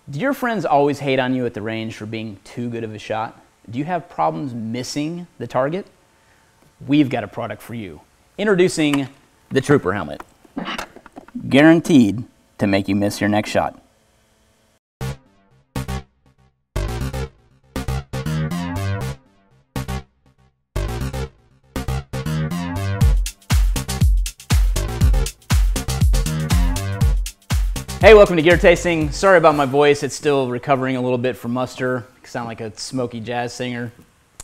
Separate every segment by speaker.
Speaker 1: Do your friends always hate on you at the range for being too good of a shot? Do you have problems missing the target? We've got a product for you. Introducing the Trooper Helmet. Guaranteed to make you miss your next shot. Hey, welcome to Gear Tasting. Sorry about my voice. It's still recovering a little bit from muster. I sound like a smoky jazz singer,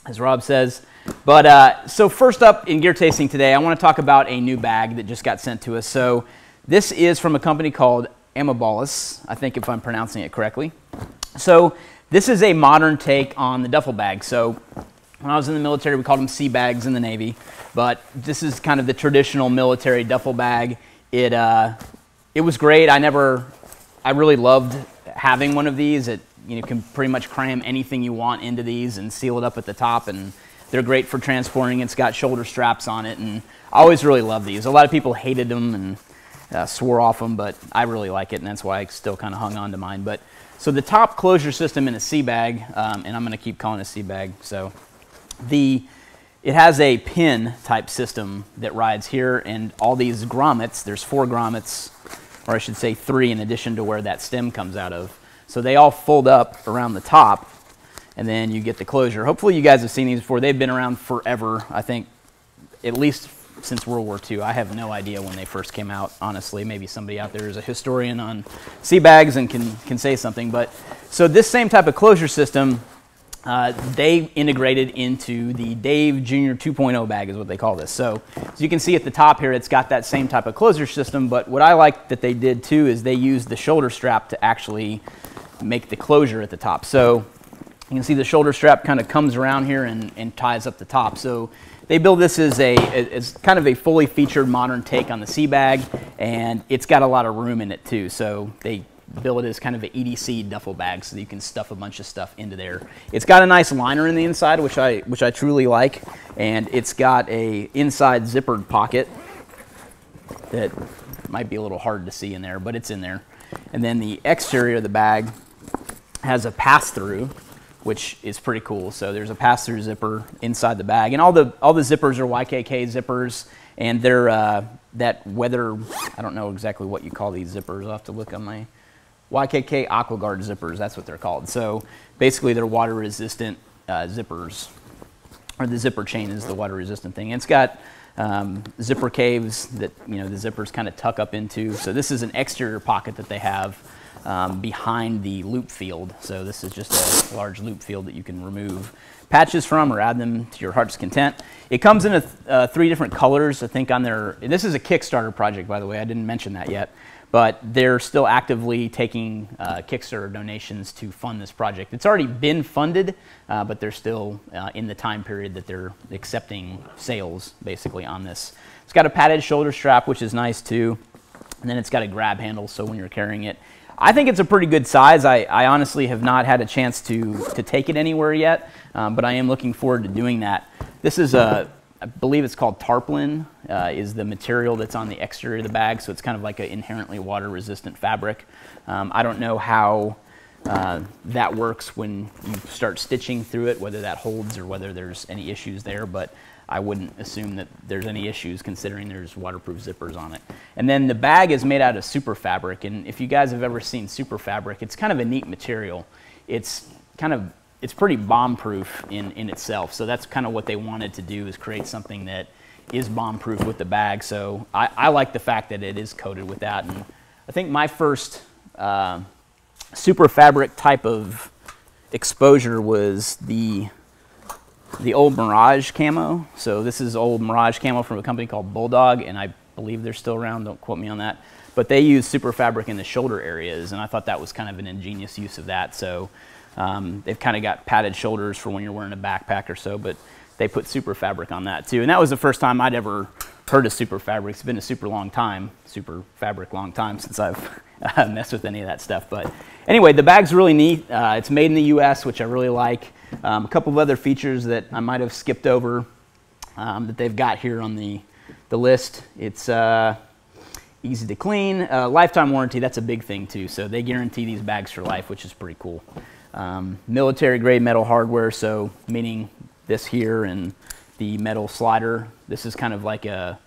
Speaker 1: as Rob says. But so first up in Gear Tasting today, I want to talk about a new bag that just got sent to us. So this is from a company called Amabilis, I think, if I'm pronouncing it correctly. So this is a modern take on the duffel bag. So when I was in the military, we called them sea bags in the Navy. But this is kind of the traditional military duffel bag. It was great. I really loved having one of these. You can pretty much cram anything you want into these and seal it up at the top, and they're great for transporting. It's got shoulder straps on it, and I always really loved these. A lot of people hated them and swore off them, but I really like it, and that's why I still kind of hung on to mine. But so the top closure system in a sea bag, and I'm going to keep calling it a sea bag. So it has a pin type system that rides here, and all these grommets, there's 4 grommets, or I should say 3 in addition to where that stem comes out of. So they all fold up around the top, and then you get the closure. Hopefully you guys have seen these before. They've been around forever, I think, at least since World War II. I have no idea when they first came out, honestly. Maybe somebody out there is a historian on sea bags and can say something. But so this same type of closure system, they integrated into the Dave Jr. 2.0 bag is what they call this. So as you can see at the top here, it's got that same type of closure system, but what I like that they did too is they used the shoulder strap to actually make the closure at the top. So you can see the shoulder strap kind of comes around here and ties up the top. So they build this as kind of a fully featured modern take on the sea bag, and it's got a lot of room in it too. So they build it as kind of an EDC duffel bag so that you can stuff a bunch of stuff into there. It's got a nice liner in the inside, which I truly like, and it's got a inside zippered pocket that might be a little hard to see in there, but it's in there. And then the exterior of the bag has a pass-through, which is pretty cool. So there's a pass-through zipper inside the bag, and all the zippers are YKK zippers, and they're that weather, I don't know exactly what you call these zippers. I'll have to look on my YKK AquaGuard zippers, that's what they're called. So basically they're water resistant zippers, or the zipper chain is the water resistant thing. And it's got zipper caves that the zippers kind of tuck up into. So this is an exterior pocket that they have behind the loop field. So this is just a large loop field that you can remove patches from or add them to your heart's content. It comes in 3 different colors, I think, on their, this is a Kickstarter project, by the way, I didn't mention that yet. But they're still actively taking Kickstarter donations to fund this project. It's already been funded, but they're still in the time period that they're accepting sales, basically, on this. It's got a padded shoulder strap, which is nice, too. And then it's got a grab handle, so when you're carrying it. I think it's a pretty good size. I honestly have not had a chance to take it anywhere yet, but I am looking forward to doing that. This is I believe it's called tarpaulin, is the material that's on the exterior of the bag, so it's kind of like an inherently water-resistant fabric. I don't know how that works when you start stitching through it, whether that holds or whether there's any issues there, but I wouldn't assume that there's any issues considering there's waterproof zippers on it. And then the bag is made out of super fabric, and if you guys have ever seen super fabric, it's kind of a neat material. It's pretty bomb-proof in itself, so that's kind of what they wanted to do, is create something that is bomb-proof with the bag. So I like the fact that it is coated with that, and I think my first super fabric type of exposure was the old Mirage camo. So this is old Mirage camo from a company called Bulldog, and I believe they're still around, don't quote me on that. But they use super fabric in the shoulder areas, and I thought that was kind of an ingenious use of that. So they've kind of got padded shoulders for when you're wearing a backpack or so, but they put super fabric on that too. And that was the first time I'd ever heard of super fabric. It's been a super fabric long time since I've messed with any of that stuff. But anyway, the bag's really neat. It's made in the US, which I really like. A couple of other features that I might have skipped over that they've got here on the list. easy to clean. Lifetime warranty, that's a big thing too. So they guarantee these bags for life, which is pretty cool. Military grade metal hardware, so meaning this here and the metal slider. This is kind of like a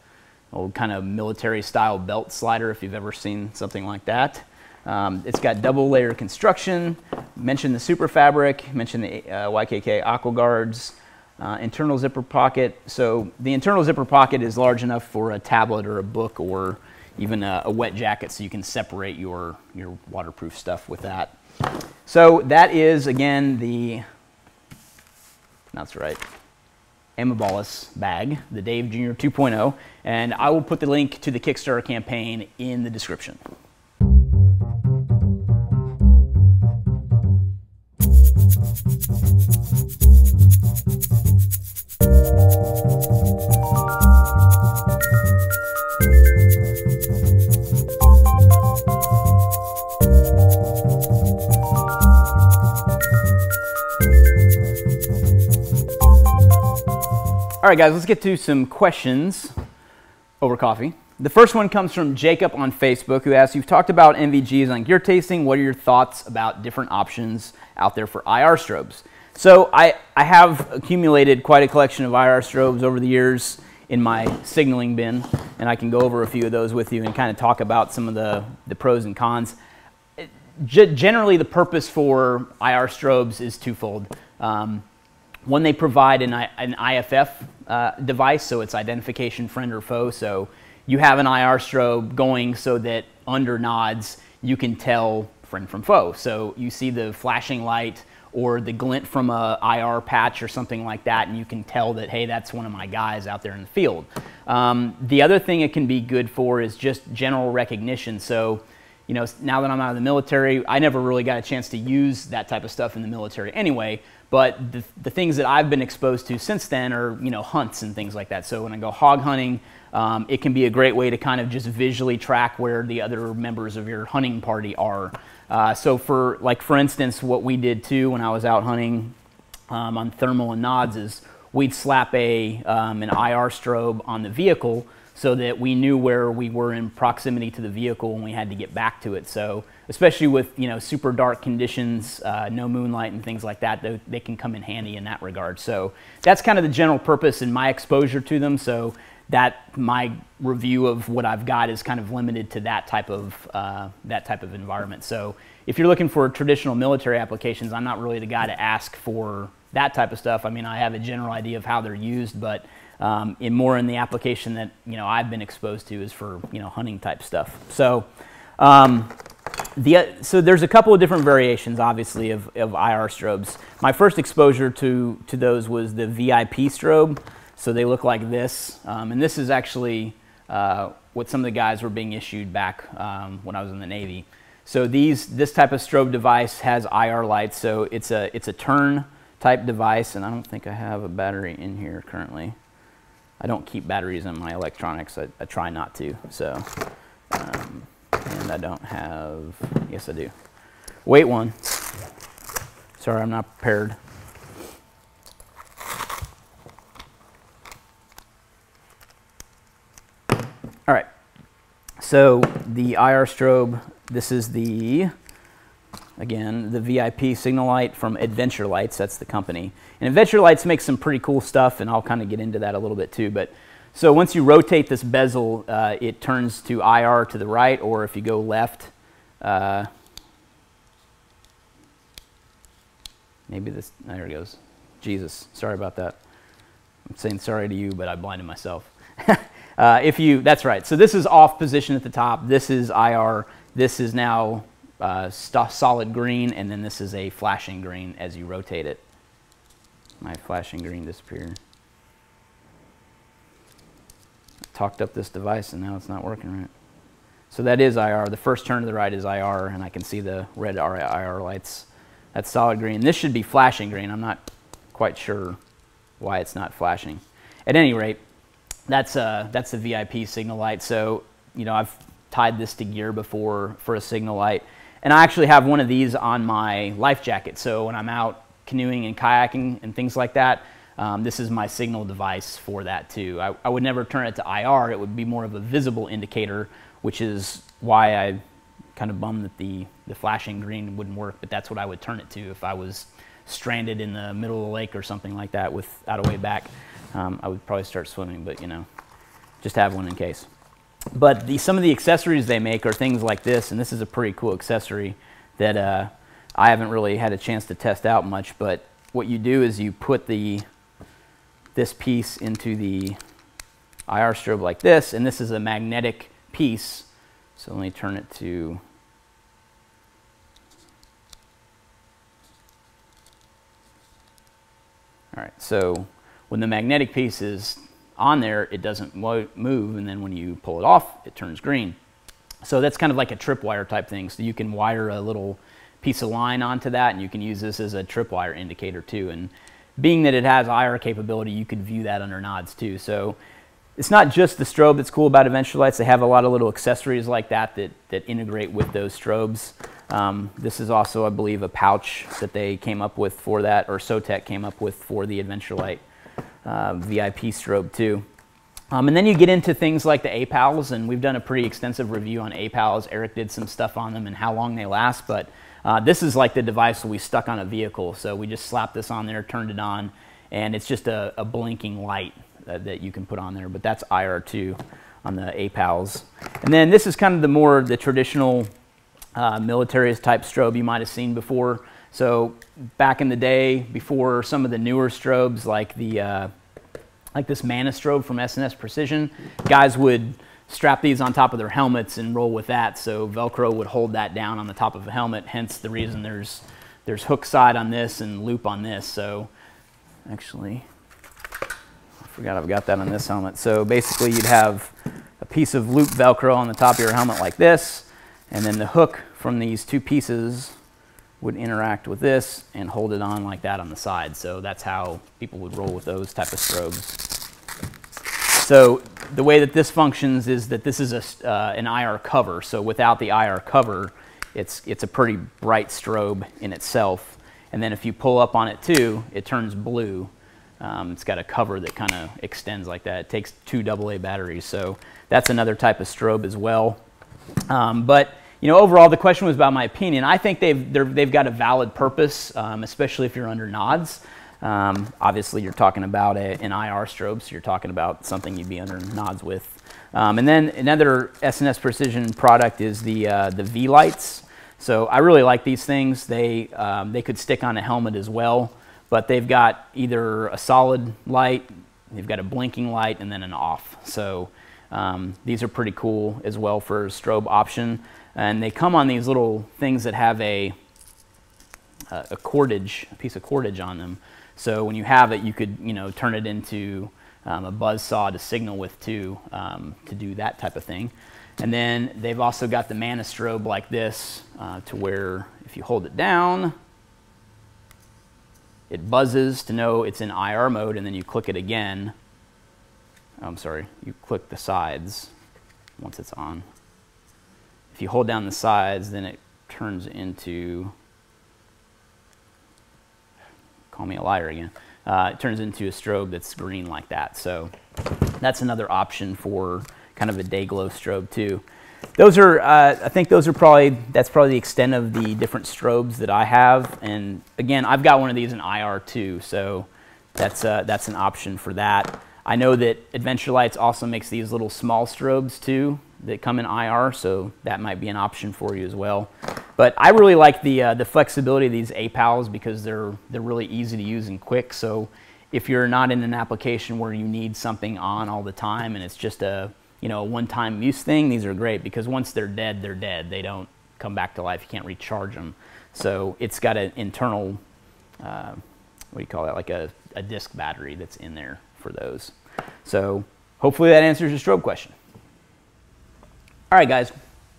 Speaker 1: old kind of military style belt slider if you've ever seen something like that. It's got double layer construction. Mentioned the super fabric, mentioned the YKK aqua guards, internal zipper pocket. So the internal zipper pocket is large enough for a tablet or a book or even a wet jacket, so you can separate your waterproof stuff with that. So that is, again, the, that's right, Amabolus bag, the Dave Jr. 2.0, and I will put the link to the Kickstarter campaign in the description. All right, guys, let's get to some questions over coffee. The first one comes from Jacob on Facebook, who asks, you've talked about NVGs on gear tasting. What are your thoughts about different options out there for IR strobes? So I have accumulated quite a collection of IR strobes over the years in my signaling bin, and I can go over a few of those with you and kind of talk about some of the pros and cons. Generally, the purpose for IR strobes is twofold. One, they provide an IFF device, so it's identification friend or foe. So you have an IR strobe going so that under nods you can tell friend from foe. So you see the flashing light or the glint from a IR patch or something like that, and you can tell that, hey, that's one of my guys out there in the field. The other thing it can be good for is just general recognition. So, you know, now that I'm out of the military, I never really got a chance to use that type of stuff in the military anyway. But the things that I've been exposed to since then are, you know, hunts and things like that. So when I go hog hunting, it can be a great way to kind of just visually track where the other members of your hunting party are. So for instance, what we did too when I was out hunting on thermal and nods is we'd slap an IR strobe on the vehicle so that we knew where we were in proximity to the vehicle when we had to get back to it. So especially with, you know, super dark conditions, no moonlight and things like that, they can come in handy in that regard. So that's kind of the general purpose and my exposure to them. So that my review of what I've got is kind of limited to that type of environment. So if you're looking for traditional military applications, I'm not really the guy to ask for that type of stuff. I mean, I have a general idea of how they're used, but in the application that, you know, I've been exposed to is for, you know, hunting type stuff. So so there's a couple of different variations, obviously, of IR strobes. My first exposure to those was the VIP strobe. So they look like this, and this is actually what some of the guys were being issued back when I was in the Navy. So this type of strobe device has IR lights. So it's a turn type device, and I don't think I have a battery in here currently. I don't keep batteries in my electronics. I try not to. So, and I don't have. Yes, I do. Wait one. Sorry, I'm not prepared. All right. So the IR strobe. This is again, the VIP signal light from Adventure Lights. That's the company. And Adventure Lights makes some pretty cool stuff, and I'll kind of get into that a little bit too. But so once you rotate this bezel, it turns to IR to the right, or if you go left, maybe this, there it goes. Jesus, sorry about that. I'm saying sorry to you, but I blinded myself. That's right. So this is off position at the top. This is IR. This is now solid green, and then this is a flashing green as you rotate it. My flashing green disappeared. I talked up this device and now it's not working right. So that is IR. The first turn to the right is IR, and I can see the red IR lights. That's solid green. This should be flashing green. I'm not quite sure why it's not flashing. At any rate, that's the VIP signal light. So, you know, I've tied this to gear before for a signal light. And I actually have one of these on my life jacket. So when I'm out canoeing and kayaking and things like that, this is my signal device for that too. I would never turn it to IR. It would be more of a visible indicator which is why I kind of bummed that the flashing green wouldn't work, but that's what I would turn it to if I was stranded in the middle of the lake or something like that without a way back. I would probably start swimming, but you know, just have one in case. But some of the accessories they make are things like this, and this is a pretty cool accessory that I haven't really had a chance to test out much, but what you do is you put this piece into the IR strobe like this, and this is a magnetic piece. So let me turn it to, all right, so when the magnetic piece is on there, it doesn't move, and then when you pull it off, it turns green. So that's kind of like a tripwire type thing. So you can wire a little piece of line onto that, and you can use this as a tripwire indicator too. And being that it has IR capability, you could view that under nods too. So it's not just the strobe that's cool about Eventualites. They have a lot of little accessories like that integrate with those strobes. This is also, I believe, a pouch that they came up with for that, or Sotec came up with for the Eventualite VIP strobe too. And then you get into things like the APALs, and we've done a pretty extensive review on APALs. Eric did some stuff on them and how long they last, but this is like the device that we stuck on a vehicle. So we just slapped this on there, turned it on, and it's just a blinking light that you can put on there, but that's IR2 on the APALs. And then this is kind of the traditional military type strobe you might have seen before. So back in the day, before some of the newer strobes like this Mana strobe from S&S Precision, guys would strap these on top of their helmets and roll with that. So Velcro would hold that down on the top of a helmet, hence the reason there's hook side on this and loop on this. So actually, I forgot I've got that on this helmet. So basically you'd have a piece of loop Velcro on the top of your helmet like this, and then the hook from these two pieces would interact with this and hold it on like that on the side. So that's how people would roll with those type of strobes. So the way that this functions is that this is an IR cover. So without the IR cover, it's a pretty bright strobe in itself. And then if you pull up on it too, it turns blue. It's got a cover that kind of extends like that. It takes 2 AA batteries. So that's another type of strobe as well. But you know, overall, the question was about my opinion. I think they've got a valid purpose, especially if you're under nods. Obviously, you're talking about an IR strobe, so you're talking about something you'd be under nods with. And then another S&S Precision product is the V-Lights. So I really like these things. They could stick on a helmet as well, but they've got either a solid light, they've got a blinking light, and then an off. So these are pretty cool as well for a strobe option. And they come on these little things that have a piece of cordage on them. So when you have it, you could, you know, turn it into a buzz saw to signal with too, to do that type of thing. And then they've also got the Mana strobe like this, to where if you hold it down, it buzzes to know it's in IR mode, and then you click it again. I'm sorry, you click the sides once it's on. If you hold down the sides, then it turns into, call me a liar again, it turns into a strobe that's green like that. So that's another option for kind of a day glow strobe too. Those are, I think that's probably the extent of the different strobes that I have. And again, I've got one of these in IR too, so that's an option for that. I know that Eventualites also makes these little small strobes too that come in IR, so that might be an option for you as well. But I really like the flexibility of these APALs because they're really easy to use and quick. So if you're not in an application where you need something on all the time and it's just a one-time use thing, these are great because once they're dead, they're dead. They don't come back to life. You can't recharge them. So it's got an internal, what do you call that, like a disk battery that's in there for those. So hopefully that answers your strobe question. All right, guys.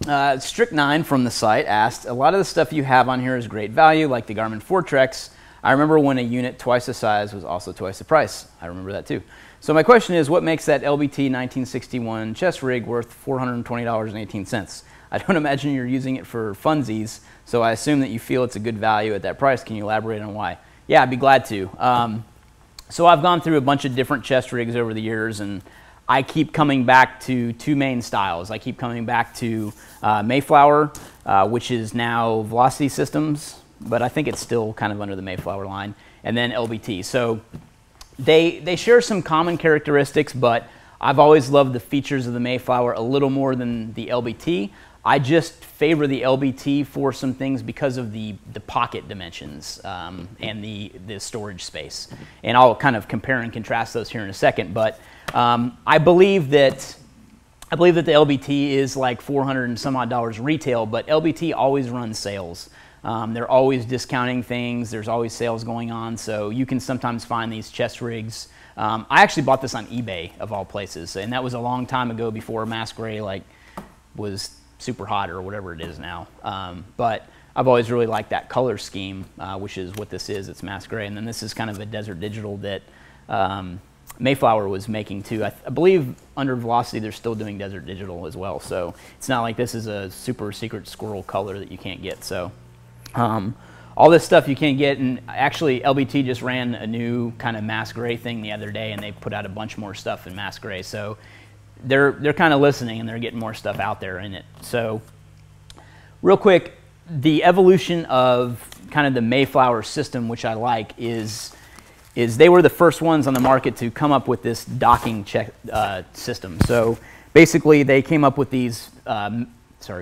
Speaker 1: Strict9 from the site asked, a lot of the stuff you have on here is great value, like the Garmin Fortrex. I remember when a unit twice the size was also twice the price. I remember that too. So my question is, what makes that LBT 1961 chest rig worth $420.18? I don't imagine you're using it for funsies, so I assume that you feel it's a good value at that price. Can you elaborate on why? Yeah, I'd be glad to. So I've gone through a bunch of different chest rigs over the years, and I keep coming back to two main styles. I keep coming back to Mayflower, which is now Velocity Systems, but I think it's still kind of under the Mayflower line, and then LBT. So they share some common characteristics, but I've always loved the features of the Mayflower a little more than the LBT. I just favor the LBT for some things because of the pocket dimensions and the storage space. And I'll kind of compare and contrast those here in a second. But I believe that the LBT is like $400 and some odd retail, but LBT always runs sales. They're always discounting things. There's always sales going on. So you can sometimes find these chest rigs. I actually bought this on eBay of all places, and that was a long time ago before mass gray was super hot or whatever it is now. But I've always really liked that color scheme, which is what this is. It's mass gray. And then this is kind of a desert digital that Mayflower was making too. I believe under Velocity they're still doing desert digital as well. So it's not like this is a super secret squirrel color that you can't get. So all this stuff you can't get. And actually LBT just ran a new kind of mass gray thing the other day, and they put out a bunch more stuff in mass gray. So they're kind of listening, and they're getting more stuff out there in it. So real quick, the evolution of kind of the Mayflower system, which I like, is they were the first ones on the market to come up with this docking system. So basically they came up with these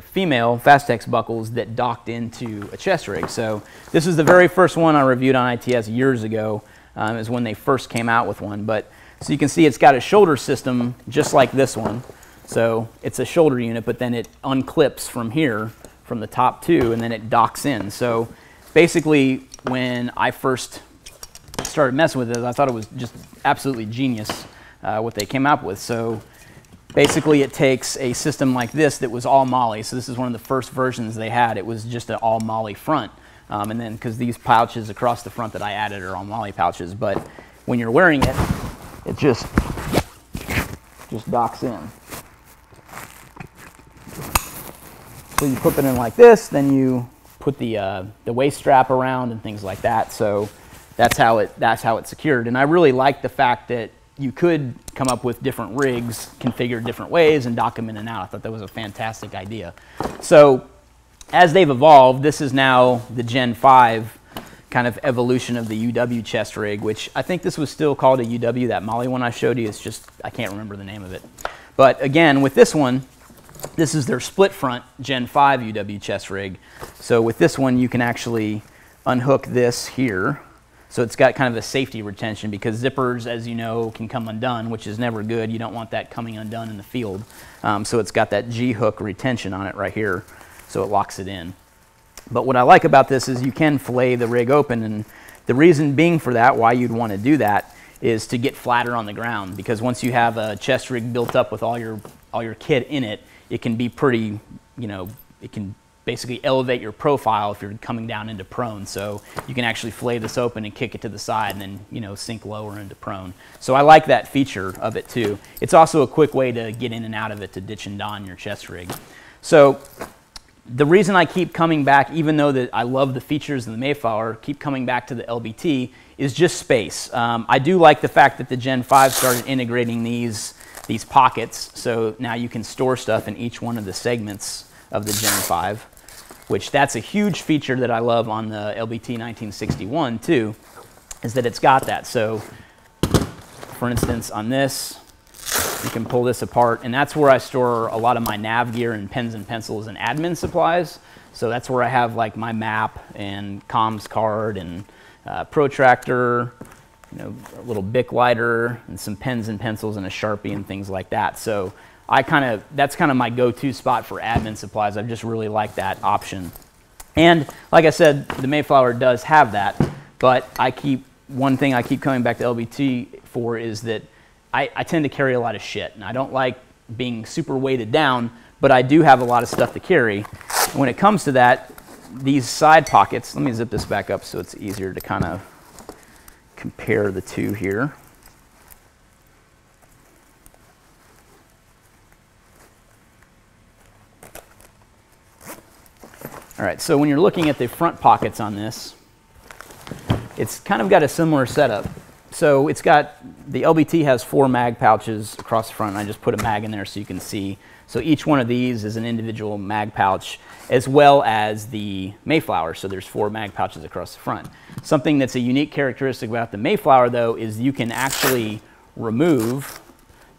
Speaker 1: female Fastex buckles that docked into a chest rig. So this is the very first one I reviewed on ITS years ago, is when they first came out with one. But so you can see it's got a shoulder system just like this one. So it's a shoulder unit, but then it unclips from here, from the top too, and then it docks in. So basically when I first started messing with it, I thought it was just absolutely genius what they came up with. So basically it takes a system like this that was all moly. So this is one of the first versions they had. It was just an all moly front. And then because these pouches across the front that I added are all moly pouches, but when you're wearing it, it just docks in. So you put it in like this, then you put the waist strap around and things like that. So that's how it's secured. And I really like the fact that you could come up with different rigs configured different ways and dock them in and out. I thought that was a fantastic idea. So as they've evolved, this is now the Gen 5 kind of evolution of the UW chest rig, which I think this was still called a UW. That Molly one I showed you, it's just, I can't remember the name of it. But again, with this one, this is their split front Gen 5 UW chest rig. So with this one, you can actually unhook this here. So it's got kind of a safety retention, because zippers, as you know, can come undone, which is never good. You don't want that coming undone in the field. So it's got that G-hook retention on it right here, so it locks it in. But what I like about this is you can fillet the rig open, and the reason being for that, why you'd want to do that, is to get flatter on the ground, because once you have a chest rig built up with all your kit in it, it can be pretty, it can basically elevate your profile if you're coming down into prone. So you can actually fillet this open and kick it to the side and then, sink lower into prone. So I like that feature of it too. It's also a quick way to get in and out of it to ditch and don your chest rig. So the reason I keep coming back, even though that I love the features of the Mayflower, keep coming back to the LBT, is just space. I do like the fact that the Gen 5 started integrating these pockets, so now you can store stuff in each one of the segments of the Gen 5, which that's a huge feature that I love on the LBT 1961 too, is that it's got that. So for instance, on this, you can pull this apart, and that's where I store a lot of my nav gear and pens and pencils and admin supplies. So that's where I have like my map and comms card and protractor, a little Bic lighter and some pens and pencils and a Sharpie and things like that. So that's kind of my go-to spot for admin supplies. I just really like that option. And like I said, the Mayflower does have that, but one thing I keep coming back to LBT for is that I tend to carry a lot of shit, and I don't like being super weighted down, but I do have a lot of stuff to carry. When it comes to that, these side pockets, let me zip this back up so it's easier to kind of compare the two here. All right, so when you're looking at the front pockets on this, it's kind of got a similar setup. So it's got, the LBT has 4 mag pouches across the front. I just put a mag in there so you can see. So each one of these is an individual mag pouch, as well as the Mayflower. So there's 4 mag pouches across the front. Something that's a unique characteristic about the Mayflower, though, is you can actually remove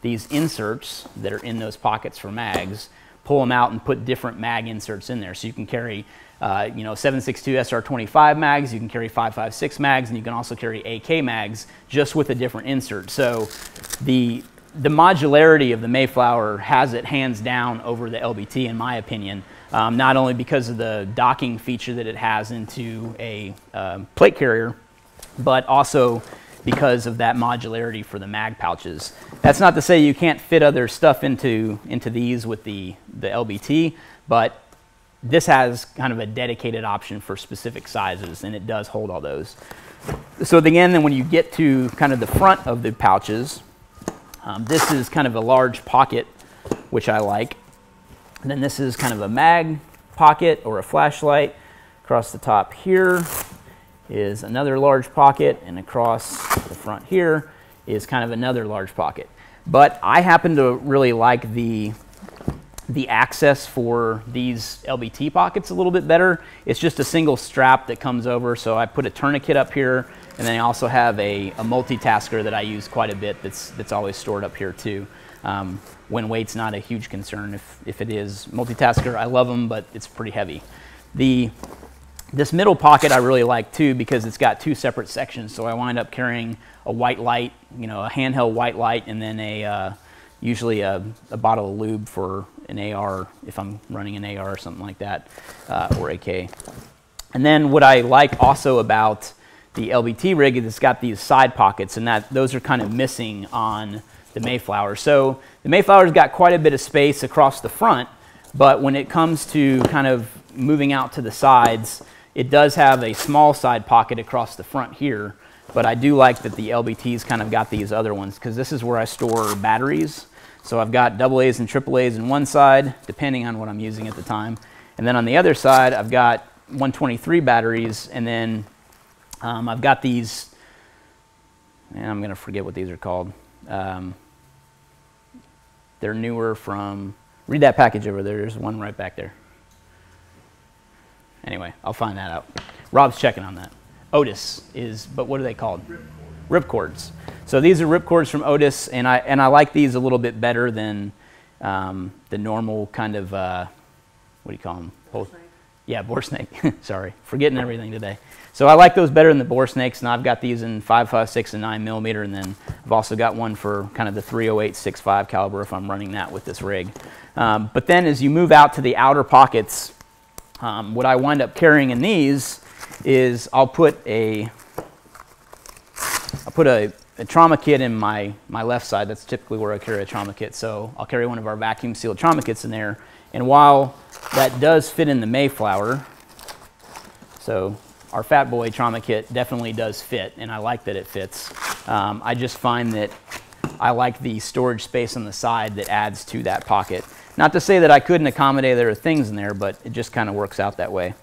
Speaker 1: these inserts that are in those pockets for mags, pull them out and put different mag inserts in there. So you can carry 7.62 SR25 mags, you can carry 5.56 mags, and you can also carry AK mags just with a different insert. So the modularity of the Mayflower has it hands down over the LBT, in my opinion, not only because of the docking feature that it has into a plate carrier, but also because of that modularity for the mag pouches. That's not to say you can't fit other stuff into these with the LBT, but this has kind of a dedicated option for specific sizes, and it does hold all those. So again, then when you get to kind of the front of the pouches, this is kind of a large pocket, which I like. And then this is kind of a mag pocket or a flashlight. Across the top here is another large pocket, and across the front here is kind of another large pocket. But I happen to really like the access for these LBT pockets a little bit better. It's just a single strap that comes over, so I put a tourniquet up here, and then I also have a multitasker that I use quite a bit that's always stored up here too. When weight's not a huge concern. If it is, multitasker, I love them, but it's pretty heavy. This middle pocket I really like too, because it's got 2 separate sections, so I wind up carrying a white light, a handheld white light, and then usually a bottle of lube for an AR if I'm running an AR or something like that, or AK. And then what I like also about the LBT rig is it's got these side pockets, and those are kind of missing on the Mayflower. So the Mayflower's got quite a bit of space across the front, but when it comes to kind of moving out to the sides, it does have a small side pocket across the front here, but I do like that the LBT's kind of got these other ones, because this is where I store batteries. So I've got AA's and AAA's on one side, depending on what I'm using at the time. And then on the other side, I've got 123 batteries, and then I've got these, and I'm gonna forget what these are called. They're newer from, read that package over there, there's one right back there. Anyway, I'll find that out. Rob's checking on that. Otis is, but what are they called? Ripcords. So these are ripcords from Otis, and I like these a little bit better than the normal kind of, what do you call them? Yeah, bore snake. Sorry, forgetting everything today. So I like those better than the bore snakes, and I've got these in 5.56 and 9mm, and then I've also got one for kind of the 308/65 caliber if I'm running that with this rig. But then as you move out to the outer pockets, what I wind up carrying in these is I'll put a trauma kit in my left side. That's typically where I carry a trauma kit. So I'll carry one of our vacuum sealed trauma kits in there. And while that does fit in the Mayflower, so our Fat Boy trauma kit definitely does fit, and I like that it fits. I just find that I like the storage space on the side that adds to that pocket. Not to say that I couldn't accommodate other things in there, but it just kind of works out that way.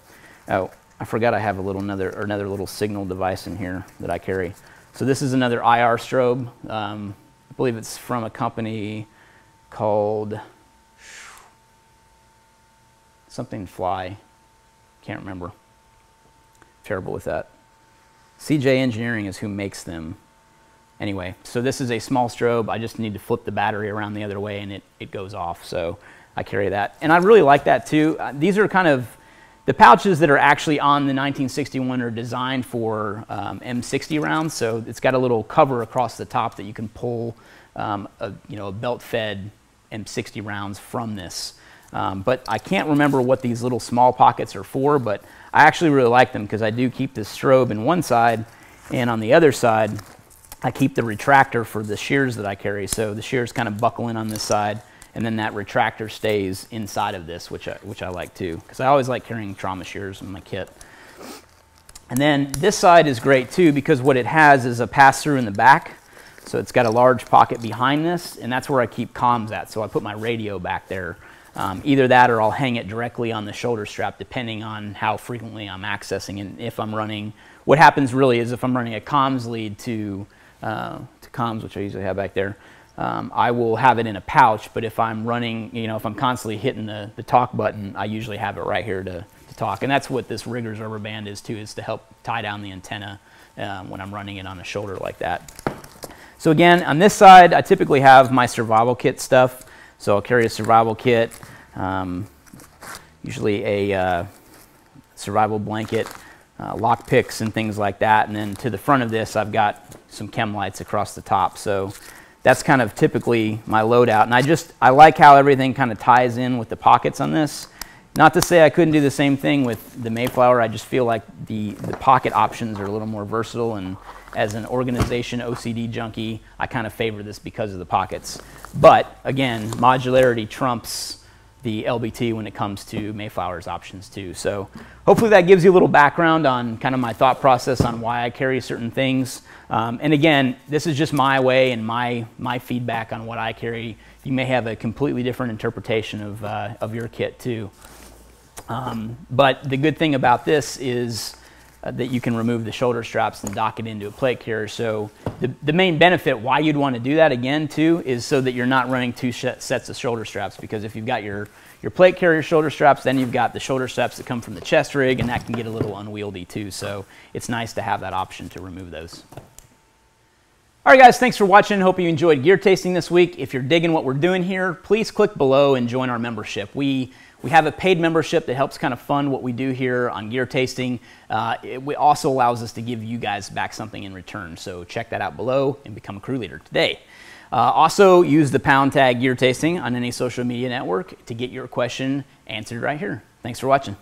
Speaker 1: Oh, I forgot I have another little signal device in here that I carry. So this is another IR strobe. I believe it's from a company called something Fly. Can't remember. Terrible with that. CJ Engineering is who makes them. Anyway, so this is a small strobe. I just need to flip the battery around the other way and it goes off. So I carry that. And I really like that too. These are kind of, the pouches that are actually on the 1961 are designed for M60 rounds. So it's got a little cover across the top that you can pull a belt-fed M60 rounds from this. But I can't remember what these little small pockets are for, but I actually really like them because I do keep this strobe in one side, and on the other side, I keep the retractor for the shears that I carry. So the shears kind of buckle in on this side, and then that retractor stays inside of this, which I like too, because I always like carrying trauma shears in my kit. And then this side is great too, because what it has is a pass-through in the back. So it's got a large pocket behind this, and that's where I keep comms at. So I put my radio back there. Either that or I'll hang it directly on the shoulder strap, depending on how frequently I'm accessing. And if I'm running, what happens really is if I'm running a comms lead to to comms, which I usually have back there, I will have it in a pouch. But if I'm running, if I'm constantly hitting the talk button, I usually have it right here to talk. And that's what this Rigger's rubber band is too, is to help tie down the antenna when I'm running it on a shoulder like that. So again, on this side, I typically have my survival kit stuff. So I'll carry a survival kit, usually a survival blanket, lock picks and things like that. And then to the front of this, I've got some chem lights across the top. So that's kind of typically my loadout. And I like how everything kind of ties in with the pockets on this. Not to say I couldn't do the same thing with the Mayflower. I just feel like the pocket options are a little more versatile, and as an organization OCD junkie, I kind of favor this because of the pockets. But again, modularity trumps the LBT when it comes to Mayflower's options too. So hopefully that gives you a little background on kind of my thought process on why I carry certain things. And again, this is just my way and my feedback on what I carry. You may have a completely different interpretation of your kit too. But the good thing about this is that you can remove the shoulder straps and dock it into a plate carrier. So the main benefit why you'd want to do that again too is so that you're not running two sets of shoulder straps, because if you've got your plate carrier shoulder straps, then you've got the shoulder straps that come from the chest rig, and that can get a little unwieldy too. So it's nice to have that option to remove those. All right, guys, thanks for watching. Hope you enjoyed gear tasting this week. If you're digging what we're doing here, please click below and join our membership. We have a paid membership that helps kind of fund what we do here on gear tasting. It also allows us to give you guys back something in return. So check that out below and become a crew leader today. Also, use the pound tag gear tasting on any social media network to get your question answered right here. Thanks for watching.